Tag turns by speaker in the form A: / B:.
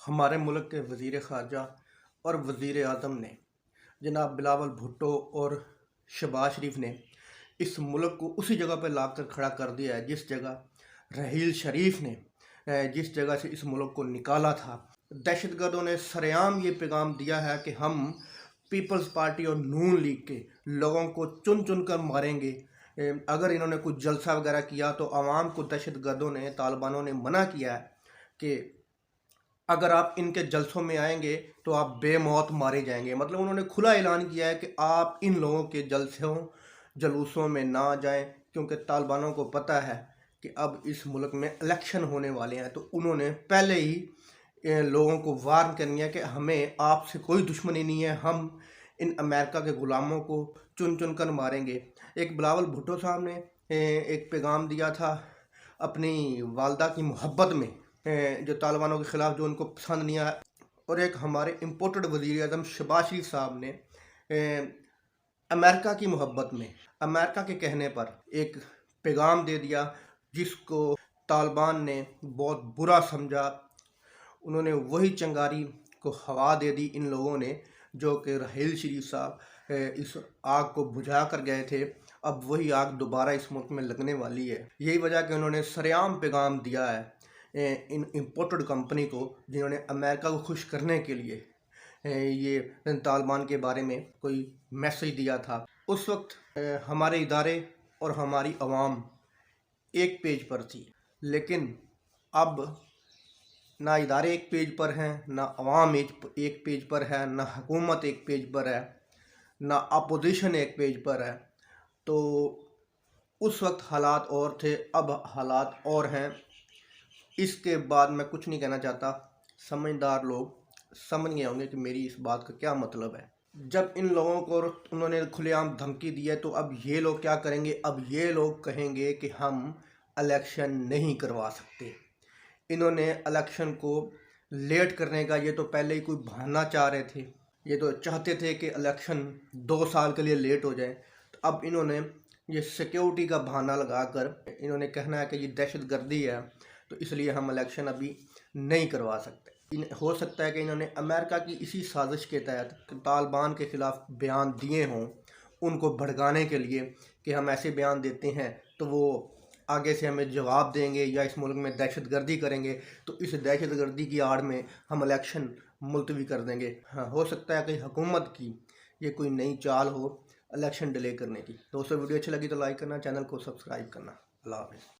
A: हमारे मुल्क के वज़ीर ख़ारजा और वज़ीर आज़म ने जनाब बिलावल भुट्टो और शहबाज शरीफ ने इस मुल्क को उसी जगह पर ला कर खड़ा कर दिया है जिस जगह रहील शरीफ ने जिस जगह से इस मुल्क को निकाला था। दहशतगर्दों ने सरेआम ये पैगाम दिया है कि हम पीपल्स पार्टी और नून लीग के लोगों को चुन चुन कर मारेंगे। अगर इन्होंने कुछ जलसा वगैरह किया तो आवाम को दहशतगर्दों ने तालिबानों ने मना किया है कि अगर आप इनके जलसों में आएंगे तो आप बेमौत मारे जाएंगे। मतलब उन्होंने खुला ऐलान किया है कि आप इन लोगों के जलसों जलूसों में ना जाएं, क्योंकि तालिबानों को पता है कि अब इस मुल्क में इलेक्शन होने वाले हैं। तो उन्होंने पहले ही लोगों को वार्न करनी है कि हमें आपसे कोई दुश्मनी नहीं है, हम इन अमेरिका के ग़ुलामों को चुन चुन कर मारेंगे। एक बिलावल भुट्टो साहब ने एक पैगाम दिया था अपनी वालदा की मोहब्बत में, जो तालिबानों के ख़िलाफ़ जो उनको पसंद नहीं आया। और एक हमारे इम्पोर्टेड वज़ीर आज़म शहबाज शरीफ साहब ने अमेरिका की मोहब्बत में अमेरिका के कहने पर एक पैगाम दे दिया जिसको तालिबान ने बहुत बुरा समझा। उन्होंने वही चिंगारी को हवा दे दी इन लोगों ने जो कि रहील शरीफ साहब इस आग को बुझा कर गए थे। अब वही आग दोबारा इस मुल्क में लगने वाली है। यही वजह कि उन्होंने सरेआम पैगाम दिया है इन इम्पोर्टेड कंपनी को, जिन्होंने अमेरिका को खुश करने के लिए ये तालिबान के बारे में कोई मैसेज दिया था। उस वक्त हमारे इदारे और हमारी आवाम एक पेज पर थी, लेकिन अब ना इदारे एक पेज पर हैं, ना अवाम एक पेज पर है, ना हुकूमत एक पेज पर है, ना अपोजिशन एक पेज पर है। तो उस वक्त हालात और थे, अब हालात और हैं। इसके बाद मैं कुछ नहीं कहना चाहता। समझदार लोग समझ गए होंगे कि मेरी इस बात का क्या मतलब है। जब इन लोगों को उन्होंने खुलेआम धमकी दी है तो अब ये लोग क्या करेंगे? अब ये लोग कहेंगे कि हम इलेक्शन नहीं करवा सकते। इन्होंने इलेक्शन को लेट करने का ये तो पहले ही कोई बहाना चाह रहे थे। ये तो चाहते थे कि इलेक्शन 2 साल के लिए लेट हो जाए। तो अब इन्होंने ये सिक्योरिटी का बहाना लगाकर इन्होंने कहना है कि ये दहशतगर्दी है, तो इसलिए हम इलेक्शन अभी नहीं करवा सकते। हो सकता है कि इन्होंने अमेरिका की इसी साजिश के तहत तालिबान के ख़िलाफ़ बयान दिए हों, उनको भड़काने के लिए कि हम ऐसे बयान देते हैं तो वो आगे से हमें जवाब देंगे या इस मुल्क में दहशतगर्दी करेंगे, तो इस दहशतगर्दी की आड़ में हम इलेक्शन मुलतवी कर देंगे। हाँ, हो सकता है कि हुकूमत की ये कोई नई चाल हो इलेक्शन डिले करने की। दोस्तों, वीडियो अच्छी लगी तो लाइक करना, चैनल को सब्सक्राइब करना। अल्लाह हाफ़िज़।